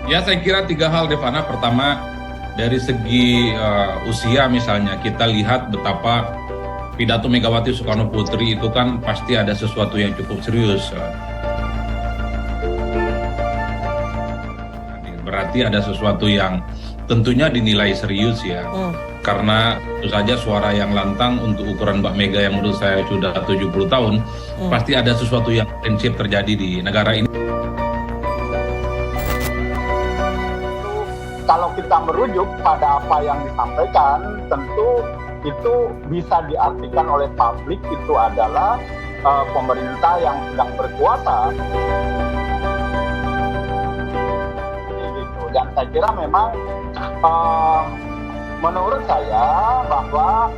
Ya, saya kira tiga hal, Devana. Pertama, dari segi usia misalnya, kita lihat betapa pidato Megawati Soekarno Putri itu kan pasti ada sesuatu yang cukup serius. Berarti ada sesuatu yang tentunya dinilai serius ya. Karena tentu saja suara yang lantang untuk ukuran Mbak Mega yang menurut saya sudah 70 tahun, pasti ada sesuatu yang prinsip terjadi di negara ini. Kalau kita merujuk pada apa yang disampaikan, tentu itu bisa diartikan oleh publik itu adalah pemerintah yang sedang berkuasa. Gitu. Dan saya kira memang menurut saya bahwa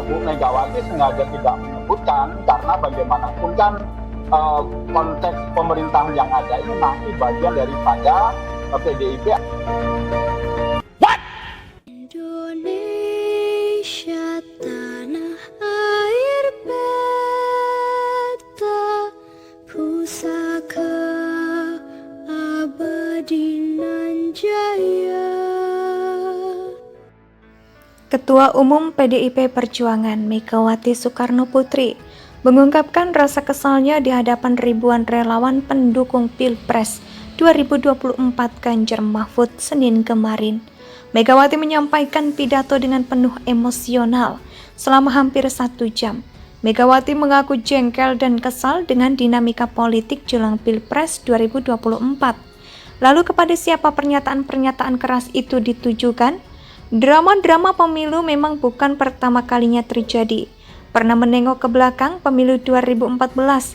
Bu Megawati sengaja tidak menyebutkan karena bagaimanapun kan konteks pemerintahan yang ada ini masih bagian daripada PDIP. Indonesia tanah air beta pusaka abadi nan jaya. Ketua Umum PDIP Perjuangan Megawati Soekarno Putri mengungkapkan rasa kesalnya di hadapan ribuan relawan pendukung Pilpres 2024 Ganjar Mahfud Senin kemarin. Megawati menyampaikan pidato dengan penuh emosional selama hampir 1 jam. Megawati mengaku jengkel dan kesal dengan dinamika politik jelang Pilpres 2024. Lalu kepada siapa pernyataan-pernyataan keras itu ditujukan? Drama-drama pemilu memang bukan pertama kalinya terjadi. Pernah menengok ke belakang pemilu 2014,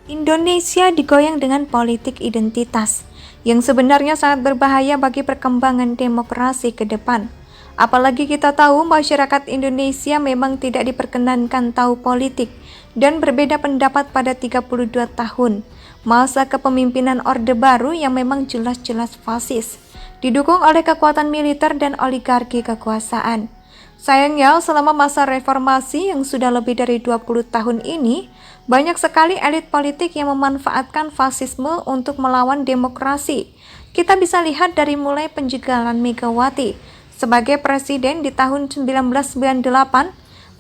Indonesia digoyang dengan politik identitas yang sebenarnya sangat berbahaya bagi perkembangan demokrasi ke depan. Apalagi kita tahu masyarakat Indonesia memang tidak diperkenankan tahu politik dan berbeda pendapat pada 32 tahun masa kepemimpinan Orde Baru yang memang jelas-jelas fasis, didukung oleh kekuatan militer dan oligarki kekuasaan. Sayangnya selama masa reformasi yang sudah lebih dari 20 tahun ini, banyak sekali elit politik yang memanfaatkan fasisme untuk melawan demokrasi. Kita bisa lihat dari mulai penjagalan Megawati sebagai presiden di tahun 1998,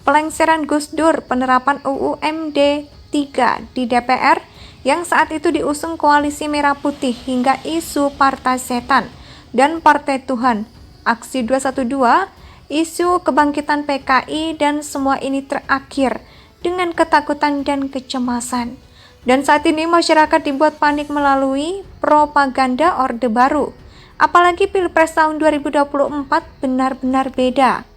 pelengseran Gus Dur, penerapan UU MD 3 di DPR yang saat itu diusung koalisi Merah Putih hingga isu Partai Setan dan Partai Tuhan, aksi 212, isu kebangkitan PKI, dan semua ini terakhir dengan ketakutan dan kecemasan. Dan saat ini masyarakat dibuat panik melalui propaganda Orde Baru. Apalagi Pilpres tahun 2024 benar-benar beda.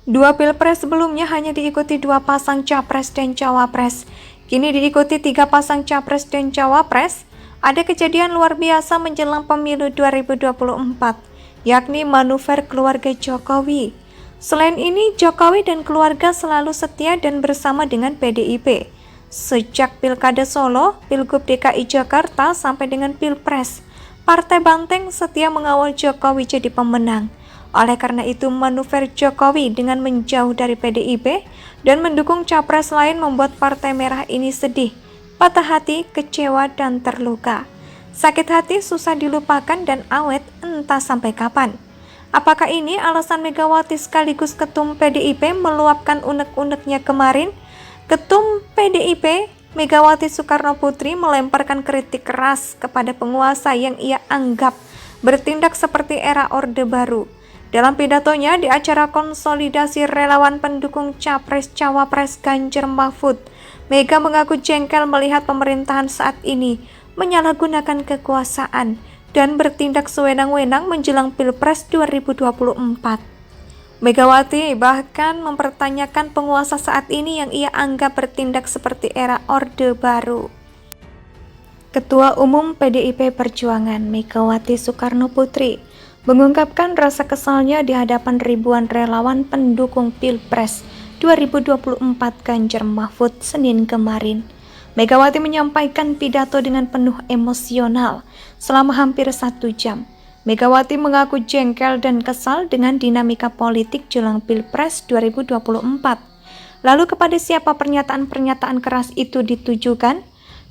2 Pilpres sebelumnya hanya diikuti 2 pasang Capres dan Cawapres. Kini diikuti 3 pasang Capres dan Cawapres. Ada kejadian luar biasa menjelang pemilu 2024, yakni manuver keluarga Jokowi. Selain ini, Jokowi dan keluarga selalu setia dan bersama dengan PDIP. Sejak Pilkada Solo, Pilgub DKI Jakarta sampai dengan Pilpres, Partai Banteng setia mengawal Jokowi jadi pemenang. Oleh karena itu, manuver Jokowi dengan menjauh dari PDIP dan mendukung capres lain membuat Partai Merah ini sedih, patah hati, kecewa, dan terluka. Sakit hati susah dilupakan dan awet entah sampai kapan. Apakah ini alasan Megawati sekaligus Ketum PDIP meluapkan unek-uneknya kemarin? Ketum PDIP Megawati Soekarno Putri melemparkan kritik keras kepada penguasa yang ia anggap bertindak seperti era Orde Baru. Dalam pidatonya di acara konsolidasi relawan pendukung Capres-Cawapres Ganjar Mahfud, Mega mengaku jengkel melihat pemerintahan saat ini menyalahgunakan kekuasaan dan bertindak sewenang-wenang menjelang Pilpres 2024. Megawati bahkan mempertanyakan penguasa saat ini yang ia anggap bertindak seperti era Orde Baru. Ketua Umum PDIP Perjuangan Megawati Soekarno Putri mengungkapkan rasa kesalnya di hadapan ribuan relawan pendukung Pilpres 2024 Ganjar Mahfud Senin kemarin. Megawati menyampaikan pidato dengan penuh emosional selama hampir 1 jam. Megawati mengaku jengkel dan kesal dengan dinamika politik jelang Pilpres 2024. Lalu kepada siapa pernyataan-pernyataan keras itu ditujukan?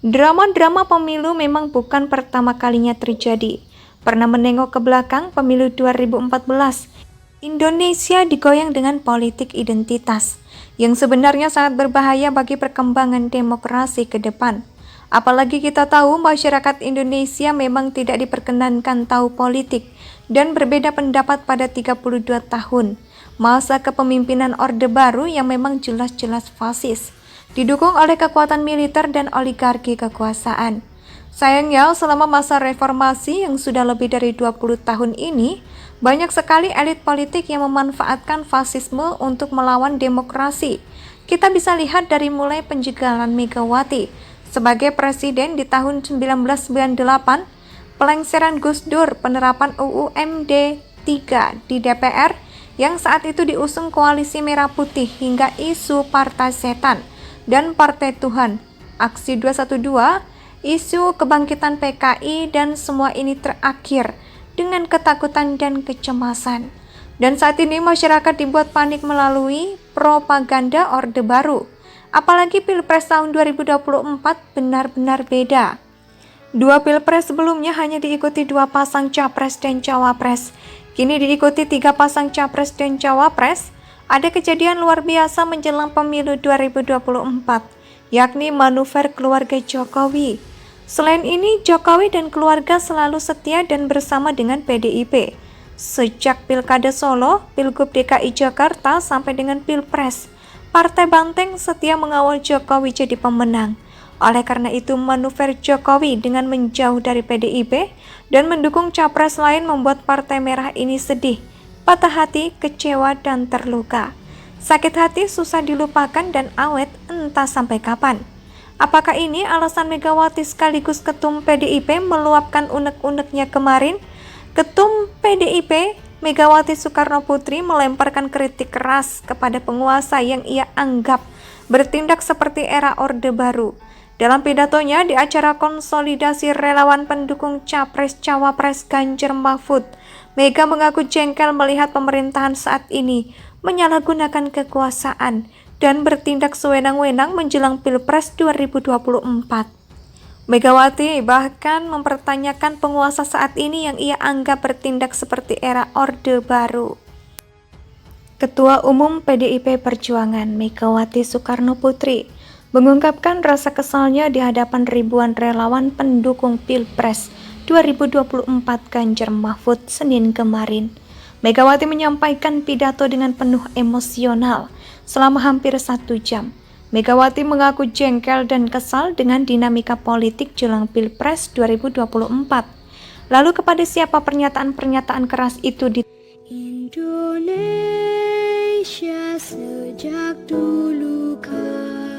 Drama-drama pemilu memang bukan pertama kalinya terjadi. Pernah menengok ke belakang pemilu 2014, Indonesia digoyang dengan politik identitas yang sebenarnya sangat berbahaya bagi perkembangan demokrasi ke depan. Apalagi kita tahu masyarakat Indonesia memang tidak diperkenankan tahu politik dan berbeda pendapat pada 32 tahun. Masa kepemimpinan Orde Baru yang memang jelas-jelas fasis, didukung oleh kekuatan militer dan oligarki kekuasaan. Sayangnya selama masa reformasi yang sudah lebih dari 20 tahun ini, banyak sekali elit politik yang memanfaatkan fasisme untuk melawan demokrasi. Kita bisa lihat dari mulai penjagalan Megawati sebagai presiden di tahun 1998, pelengseran Gus Dur, penerapan UU MD 3 di DPR yang saat itu diusung koalisi Merah Putih hingga isu Partai Setan dan Partai Tuhan, aksi 212, isu kebangkitan PKI, dan semua ini terakhir dengan ketakutan dan kecemasan. Dan saat ini masyarakat dibuat panik melalui propaganda Orde Baru. Apalagi Pilpres tahun 2024 benar-benar beda. Dua Pilpres sebelumnya hanya diikuti 2 pasang Capres dan Cawapres. Kini diikuti 3 pasang Capres dan Cawapres. Ada kejadian luar biasa menjelang pemilu 2024, yakni manuver keluarga Jokowi. Selain ini, Jokowi dan keluarga selalu setia dan bersama dengan PDIP. Sejak Pilkada Solo, Pilgub DKI Jakarta sampai dengan Pilpres, Partai Banteng setia mengawal Jokowi jadi pemenang. Oleh karena itu, manuver Jokowi dengan menjauh dari PDIP dan mendukung capres lain membuat Partai Merah ini sedih, patah hati, kecewa, dan terluka. Sakit hati susah dilupakan dan awet entah sampai kapan. Apakah ini alasan Megawati sekaligus Ketum PDIP meluapkan unek-uneknya kemarin? Ketum PDIP Megawati Soekarnoputri melemparkan kritik keras kepada penguasa yang ia anggap bertindak seperti era Orde Baru. Dalam pidatonya di acara konsolidasi relawan pendukung Capres-Cawapres Ganjar Mahfud, Mega mengaku jengkel melihat pemerintahan saat ini menyalahgunakan kekuasaan dan bertindak sewenang-wenang menjelang Pilpres 2024. Megawati bahkan mempertanyakan penguasa saat ini yang ia anggap bertindak seperti era Orde Baru. Ketua Umum PDIP Perjuangan Megawati Soekarnoputri mengungkapkan rasa kesalnya di hadapan ribuan relawan pendukung Pilpres 2024 Ganjar Mahfud Senin kemarin. Megawati menyampaikan pidato dengan penuh emosional selama hampir 1 jam. Megawati mengaku jengkel dan kesal dengan dinamika politik jelang Pilpres 2024. Lalu kepada siapa pernyataan-pernyataan keras itu Indonesia sejak dulu kala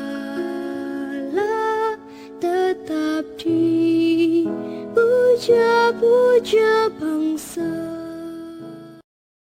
tetap dipuja-puja bangsa.